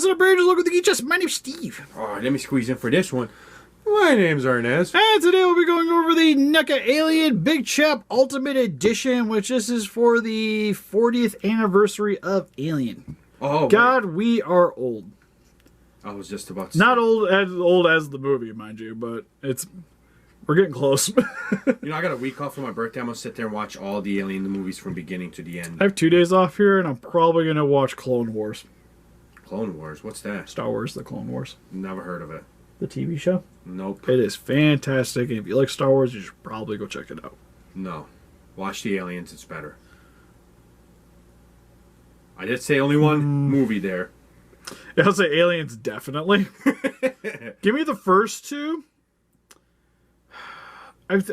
What's up, Rangers? Welcome to the Geek Chest. My name's Steve. Oh, let me squeeze in for this one. My name's Ernest. And today we'll be going over the NECA Alien Big Chap Ultimate Edition, which this is for the 40th anniversary of Alien. Oh, God, we are old. I was just about to Not old as the movie, mind you, but we're getting close. You know, I got a week off for my birthday. I'm going to sit there and watch all the Alien movies from beginning to the end. I have 2 days off here, and I'm probably going to watch Clone Wars. Clone Wars? What's that? Star Wars, the Clone Wars. Never heard of it. The TV show? Nope. It is fantastic, and if you like Star Wars, you should probably go check it out. No. Watch the Aliens. It's better. I did say only one movie there. Yeah, I'll say Aliens, definitely. Give me the first two. I was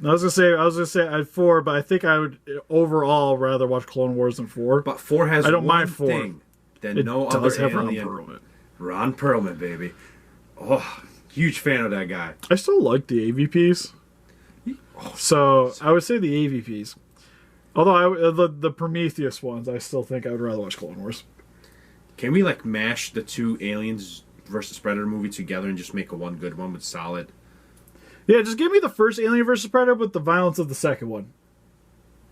gonna say I'd 4, but I think I would overall rather watch Clone Wars than 4. But 4 has I don't one mind 4. thing that It no does other have Ron Alien. Perlman. Ron Perlman, baby. Oh, huge fan of that guy. I still like the AVPs. So I would say the AVPs. Although the Prometheus ones, I still think I would rather watch Clone Wars. Can we like mash the two Aliens versus Predator movie together and just make a one good one with solid? Yeah, just give me the first Alien versus Predator with the violence of the second one.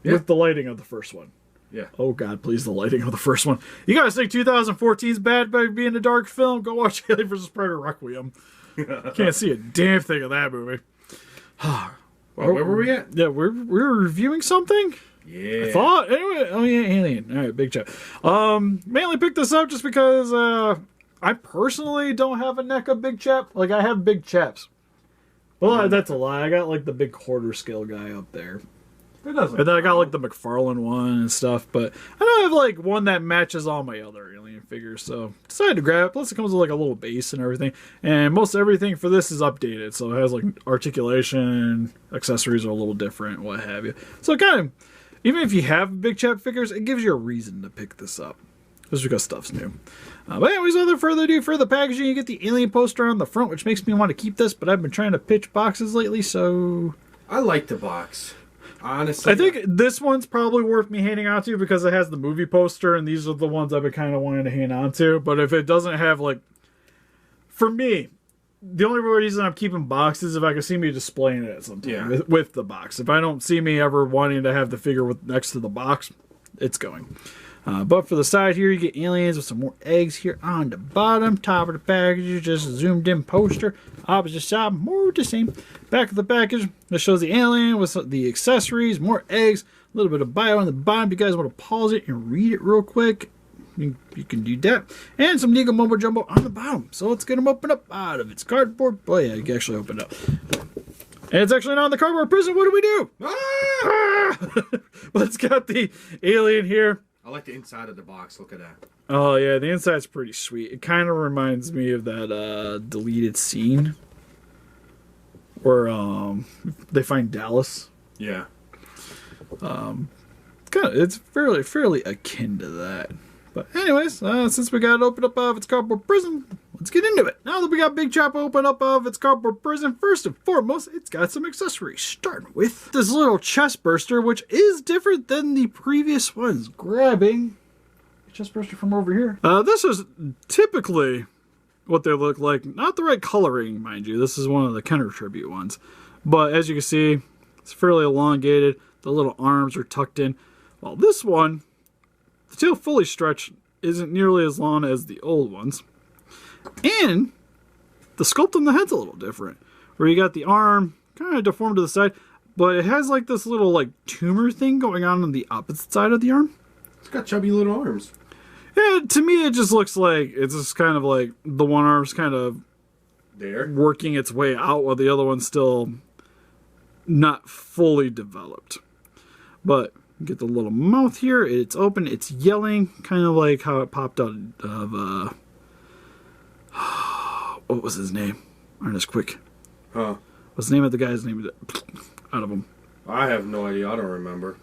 Yeah. With the lighting of the first one. Yeah. Oh God, please, the lighting of the first one. You guys think 2014 is bad by being a dark film? Go watch Alien vs. Predator Requiem. Can't see a damn thing of that movie. Well, where were we at? Yeah, we're reviewing something. Yeah. I thought anyway. Oh yeah, Alien. All right, Big Chap. Mainly picked this up just because I personally don't have a NECA Big Chap. Like I have Big Chaps. Well, that's a lie. I got like the big quarter scale guy up there. And then I got like the McFarlane one and stuff, but I don't have like one that matches all my other Alien figures, so decided to grab it. Plus it comes with like a little base and everything, and most everything for this is updated, so it has like articulation, accessories are a little different, what have you. So it kind of, even if you have Big Chap figures, it gives you a reason to pick this up, just because stuff's new. But anyways, without further ado, for the packaging, you get the Alien poster on the front, which makes me want to keep this, but I've been trying to pitch boxes lately, so I like the box. Honestly, I think this one's probably worth me hanging on to because it has the movie poster, and these are the ones I've been kind of wanting to hang on to. But if it doesn't have, like, for me, the only reason I'm keeping boxes is if I can see me displaying it at some time with the box. If I don't see me ever wanting to have the figure next to the box, it's going. But for the side here, you get Aliens with some more eggs here on the bottom. Top of the package, just a zoomed in poster. Opposite side, more the same. Back of the package, this shows the Alien with the accessories, more eggs, a little bit of bio on the bottom. If you guys want to pause it and read it real quick, you can do that. And some NECA Mumbo Jumbo on the bottom. So let's get them opened up out of its cardboard. Oh yeah, you can actually open it up. And it's actually not in the cardboard prison. What do we do? But it's got the Alien here. I like the inside of the box. Look at that. Oh, yeah, the inside's pretty sweet. It kind of reminds me of that deleted scene where they find Dallas. Yeah. It's fairly akin to that. But anyways, since we got it opened up out of its cardboard prison, let's get into it. Now that we got Big Chap open up out of its cardboard prison, first and foremost, it's got some accessories. Starting with this little chest burster, which is different than the previous ones. Grabbing a chest burster from over here. This is typically what they look like. Not the right coloring, mind you. This is one of the Kenner tribute ones. But as you can see, it's fairly elongated. The little arms are tucked in. While this one, the tail fully stretched, isn't nearly as long as the old ones. And the sculpt on the head's a little different. Where you got the arm kind of deformed to the side, but it has like this little like tumor thing going on the opposite side of the arm. It's got chubby little arms. Yeah, to me it just looks like it's just kind of like the one arm's kind of there working its way out while the other one's still not fully developed. But you get the little mouth here, it's open, it's yelling, kind of like how it popped out of, what was his name? Ernest, quick. Huh? What's the name of the guy's name? Out of him. I have no idea. I don't remember.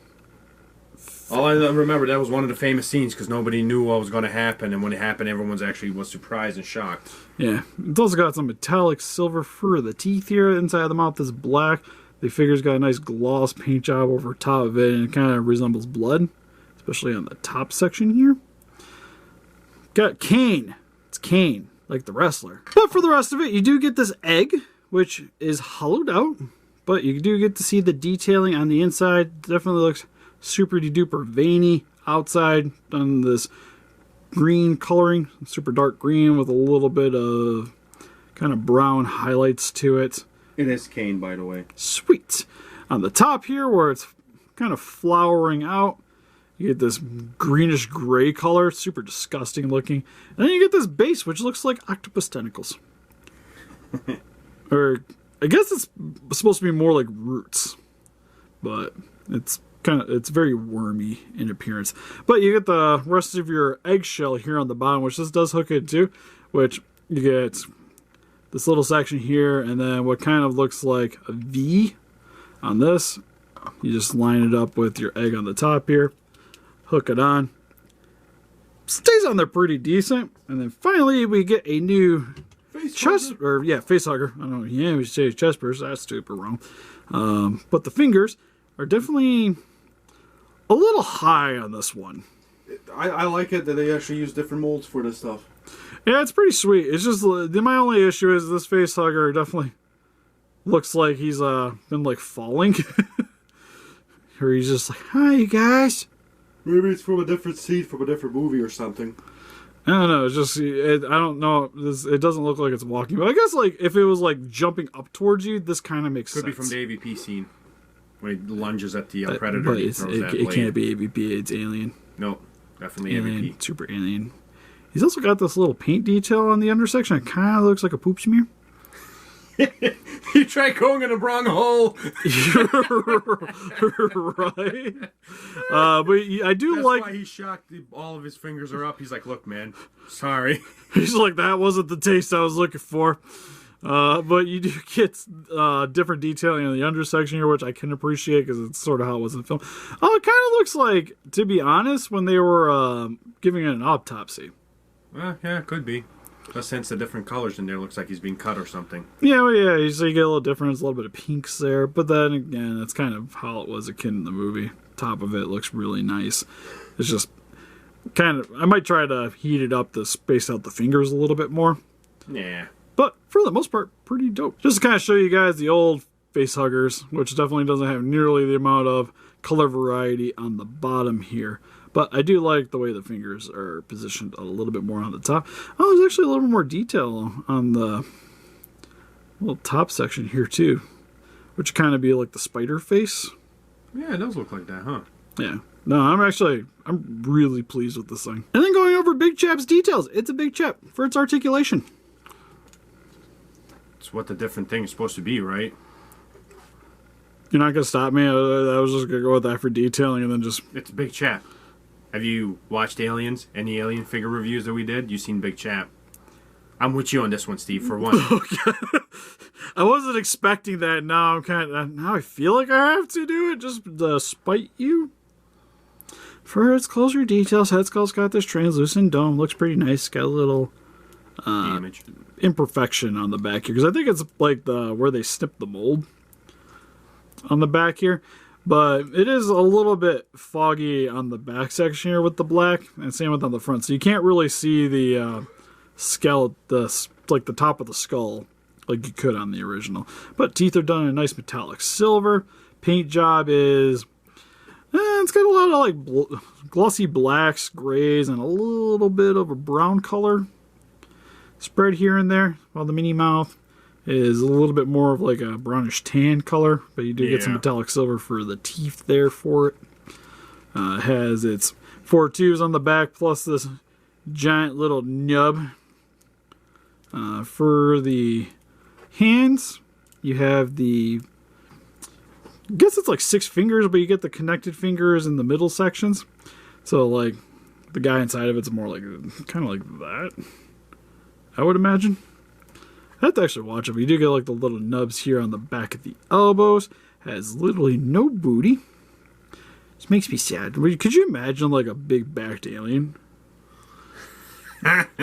All I remember, that was one of the famous scenes because nobody knew what was going to happen, and when it happened, everyone was surprised and shocked. Yeah. It's also got some metallic silver fur. The teeth here inside of the mouth is black. The figure's got a nice gloss paint job over top of it, and it kind of resembles blood, especially on the top section here. Got Kane. It's Kane, like the wrestler. But for the rest of it, you do get this egg, which is hollowed out. But you do get to see the detailing on the inside. Definitely looks super duper veiny outside. Done this green coloring, super dark green with a little bit of kind of brown highlights to it. It is Kane, by the way. Sweet. On the top here, where it's kind of flowering out, you get this greenish gray color, super disgusting looking. And then you get this base, which looks like octopus tentacles. Or I guess it's supposed to be more like roots, but it's very wormy in appearance. But you get the rest of your eggshell here on the bottom, which this does hook into, which you get this little section here, and then what kind of looks like a V on this. You just line it up with your egg on the top here, hook it on. Stays on there pretty decent, and then finally we get a new face hugger. I don't know. Yeah, we say chest burst. That's super wrong. But the fingers are definitely a little high on this one. I like it that they actually use different molds for this stuff. Yeah, it's pretty sweet. It's just my only issue is this face hugger definitely looks like he's been like falling, or he's just like, "Hi, you guys." Maybe it's from a different scene from a different movie or something. I don't know. It's just I don't know. It doesn't look like it's walking, but I guess like if it was like jumping up towards you, this kind of makes sense. Could be from the AVP scene when he lunges at the predator. But it can't be AVP. It's Alien. No, definitely Alien, AVP. Super Alien. He's also got this little paint detail on the undersection. It kind of looks like a poop smear. You try going in the wrong hole. Right. But I do That's like. why he's shocked. All of his fingers are up. He's like, "Look, man, sorry." He's like, that wasn't the taste I was looking for. But you do get different detailing on the undersection here, which I can appreciate because it's sort of how it was in the film. Oh, it kind of looks like, to be honest, when they were giving it an autopsy. Yeah, it could be. Just sense the different colors in there. Looks like he's being cut or something. Yeah, well, yeah. So you get a little difference, a little bit of pinks there. But then again, that's kind of how it was a kid in the movie. Top of it looks really nice. It's just kind of, I might try to heat it up to space out the fingers a little bit more. Yeah. But for the most part, pretty dope. Just to kind of show you guys the old face huggers, which definitely doesn't have nearly the amount of color variety on the bottom here. But I do like the way the fingers are positioned a little bit more on the top. Oh, there's actually a little bit more detail on the little top section here too, which kind of be like the spider face. Yeah, it does look like that, huh? Yeah. No, I'm really pleased with this thing. And then going over Big Chap's details. It's a Big Chap for its articulation. It's what the different thing is supposed to be, right? You're not going to stop me? I was just going to go with that for detailing and then just... It's a Big Chap. Have you watched Aliens? Any Alien figure reviews that we did? You've seen Big Chap. I'm with you on this one, Steve, for one. I wasn't expecting that. Now now I feel like I have to do it just to spite you. For its closer details, Head Skull's got this translucent dome. Looks pretty nice. Got a little image imperfection on the back here, because I think it's like where they snipped the mold on the back here. But it is a little bit foggy on the back section here with the black, and same with on the front. So you can't really see the skeleton, like the top of the skull, like you could on the original. But teeth are done in nice metallic silver. Paint job is, it's got a lot of like glossy blacks, grays, and a little bit of a brown color spread here and there. While the mini mouth is a little bit more of like a brownish tan color, but you do get some metallic silver for the teeth there for it. Has its 4 tubes on the back plus this giant little nub. For the hands, you have the, I guess it's like 6 fingers, but you get the connected fingers in the middle sections. So like the guy inside of it's more like kind of like that, I would imagine. I have to actually watch it, but you do get like the little nubs here on the back of the elbows. Has literally no booty. This makes me sad. Could you imagine like a big backed alien?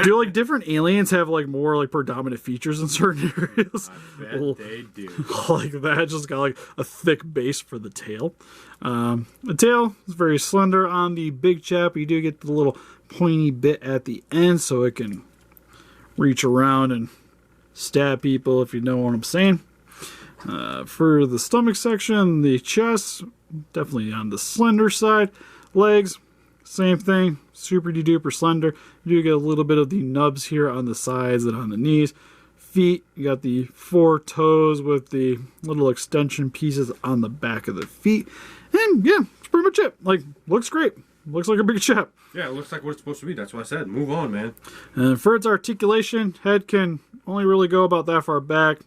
Do like different aliens have like more like predominant features in certain areas? I bet they do. Like that, just got like a thick base for the tail. The tail is very slender on the Big Chap. You do get the little pointy bit at the end so it can reach around and stab people, if you know what I'm saying. For the stomach section, the chest, definitely on the slender side. Legs, same thing, super duper slender. You do get a little bit of the nubs here on the sides and on the knees. Feet, you got the 4 toes with the little extension pieces on the back of the feet. And yeah, that's pretty much it. Like, looks great. Looks like a big chap. Yeah, it looks like what it's supposed to be. That's what I said. Move on, man. And for its articulation, head can only really go about that far back.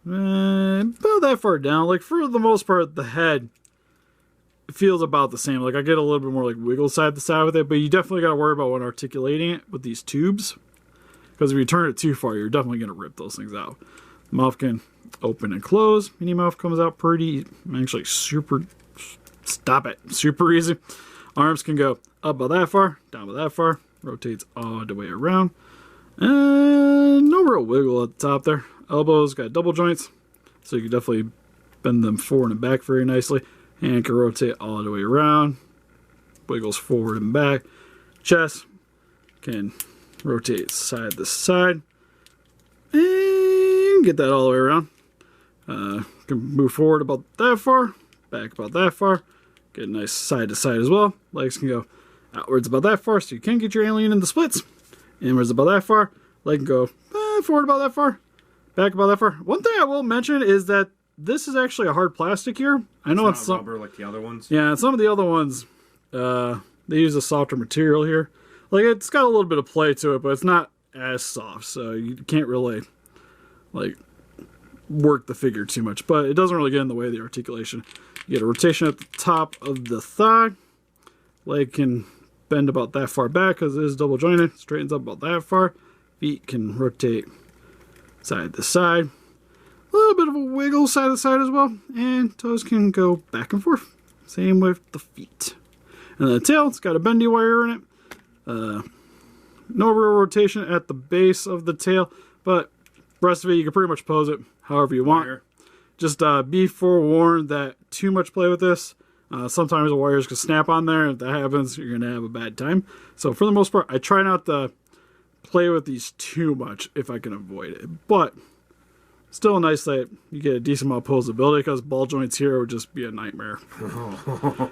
About that far down. Like, for the most part, the head feels about the same. Like, I get a little bit more like wiggle side to side with it, but you definitely got to worry about when articulating it with these tubes. Because if you turn it too far, you're definitely going to rip those things out. The mouth can open and close. Mini mouth comes out pretty, actually super easy. Arms can go up about that far, down about that far. Rotates all the way around. And no real wiggle at the top there. Elbows got double joints, so you can definitely bend them forward and back very nicely. Hand can rotate all the way around. Wiggles forward and back. Chest can rotate side to side. And get that all the way around. Can move forward about that far. Back about that far. Get a nice side to side as well. Legs can go outwards about that far, so you can get your alien in the splits. Inwards about that far. Leg can go forward about that far. Back about that far. One thing I will mention is that this is actually a hard plastic here. I know it's not rubber like the other ones. Yeah, some of the other ones, they use a softer material here. Like, it's got a little bit of play to it, but it's not as soft, so you can't really, like, work the figure too much. But it doesn't really get in the way of the articulation. You get a rotation at the top of the thigh. Leg can bend about that far back because it is double jointed. Straightens up about that far. Feet can rotate side to side. A little bit of a wiggle side to side as well. And toes can go back and forth. Same with the feet. And the tail, it's got a bendy wire in it. No real rotation at the base of the tail, but the rest of it, you can pretty much pose it however you want. Wire. Just be forewarned that too much play with this, sometimes the wires can snap on there. If that happens, you're going to have a bad time. So for the most part, I try not to play with these too much if I can avoid it. But still nice that you get a decent amount of posability, because ball joints here would just be a nightmare.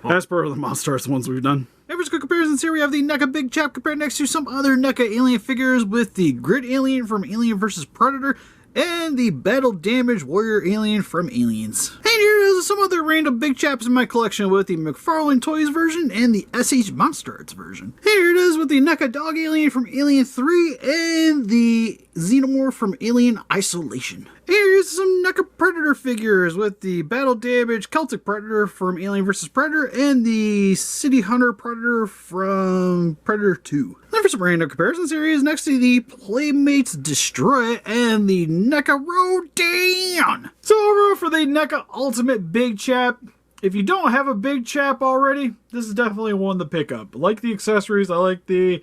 As per the Monster Arts ones we've done. And for good comparisons here, we have the NECA Big Chap compared next to some other NECA alien figures with the Grid Alien from Alien vs. Predator and the Battle Damage Warrior Alien from Aliens. And here is some other random Big Chaps in my collection with the McFarlane Toys version and the SH Monster Arts version. Here it is with the NECA Dog Alien from Alien 3 and the Xenomorph from Alien Isolation. Here's some NECA Predator figures with the Battle Damage Celtic Predator from Alien vs. Predator and the City Hunter Predator from Predator 2. Then for some random comparison series, next to the Playmates Destroy and the NECA Rodan. So overall for the NECA Ultimate Big Chap, if you don't have a Big Chap already, this is definitely one to pick up. I like the accessories, I like the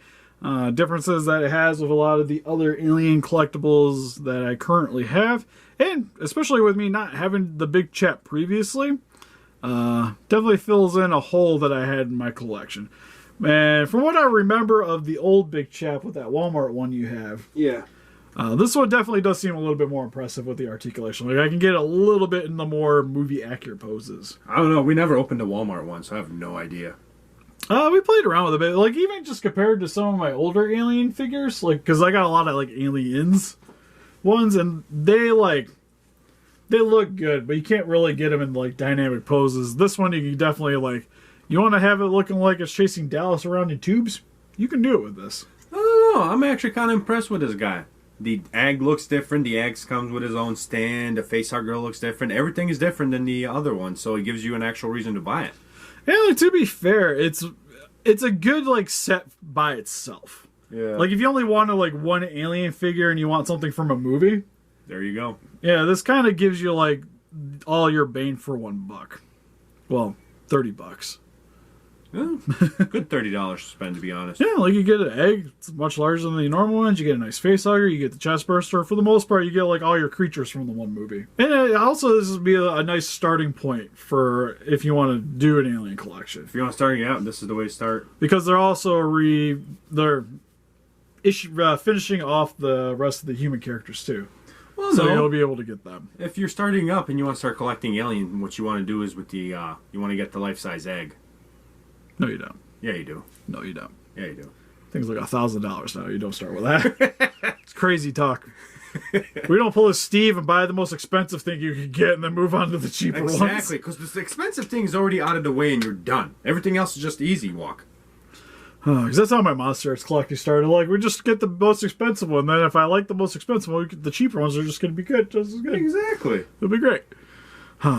differences that it has with a lot of the other alien collectibles that I currently have, and especially with me not having the Big Chap previously, definitely fills in a hole that I had in my collection. And from what I remember of the old Big Chap with that Walmart one you have, yeah, this one definitely does seem a little bit more impressive with the articulation. Like, I can get a little bit in the more movie accurate poses. I don't know. We never opened a Walmart one, so I have no idea. We played around with it a bit. Like, even just compared to some of my older Alien figures, like, because I got a lot of, like, Aliens ones, and they look good, but you can't really get them in, like, dynamic poses. This one, you can definitely, like, you want to have it looking like it's chasing Dallas around in tubes? You can do it with this. I don't know. I'm actually kind of impressed with this guy. The Ag looks different. The Ag comes with his own stand. The Facehugger looks different. Everything is different than the other one, so it gives you an actual reason to buy it. Yeah, like, to be fair, it's a good, like, set by itself. Yeah. Like, if you only want like one Alien figure and you want something from a movie, there you go. Yeah, this kind of gives you, like, all your bane for $1. Well, $30. Yeah, good $30 to spend, to be honest. Yeah, like you get an egg. It's much larger than the normal ones. You get a nice face hugger. You get the chest burster. For the most part, you get like all your creatures from the one movie. And also, this would be a nice starting point for if you want to do an alien collection. If you want to start out, this is the way to start. Because they're also finishing off the rest of the human characters too. Well, so you'll be able to get them. If you're starting up and you want to start collecting alien, what you want to do is with the you want to get the life-size egg. No, you don't. Yeah, you do. No, you don't. Yeah, you do. Things like $1,000 now. You don't start with that. It's crazy talk. We don't pull a Steve and buy the most expensive thing you can get and then move on to the cheaper ones. Exactly, because the expensive thing is already out of the way and you're done. Everything else is just easy walk. Because that's how my Monster Arts collecting started. Like, we just get the most expensive one. Then if I like the most expensive one, the cheaper ones are just going to be good. Just as good. Exactly. It'll be great.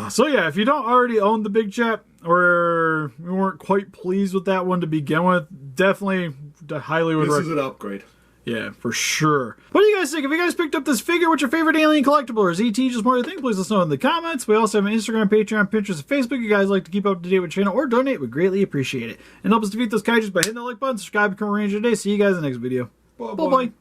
So yeah, if you don't already own the Big Chap, or you weren't quite pleased with that one to begin with, definitely highly would recommend. This is an upgrade. Yeah, for sure. What do you guys think? If you guys picked up this figure, what's your favorite alien collectible? Or is ET just more your thing? Please let us know in the comments. We also have an Instagram, Patreon, Pinterest, and Facebook. You guys like to keep up to date with the channel or donate, we'd greatly appreciate it. And help us defeat those kaijus by hitting that like button, subscribe, become a ranger today. See you guys in the next video. Bye-bye.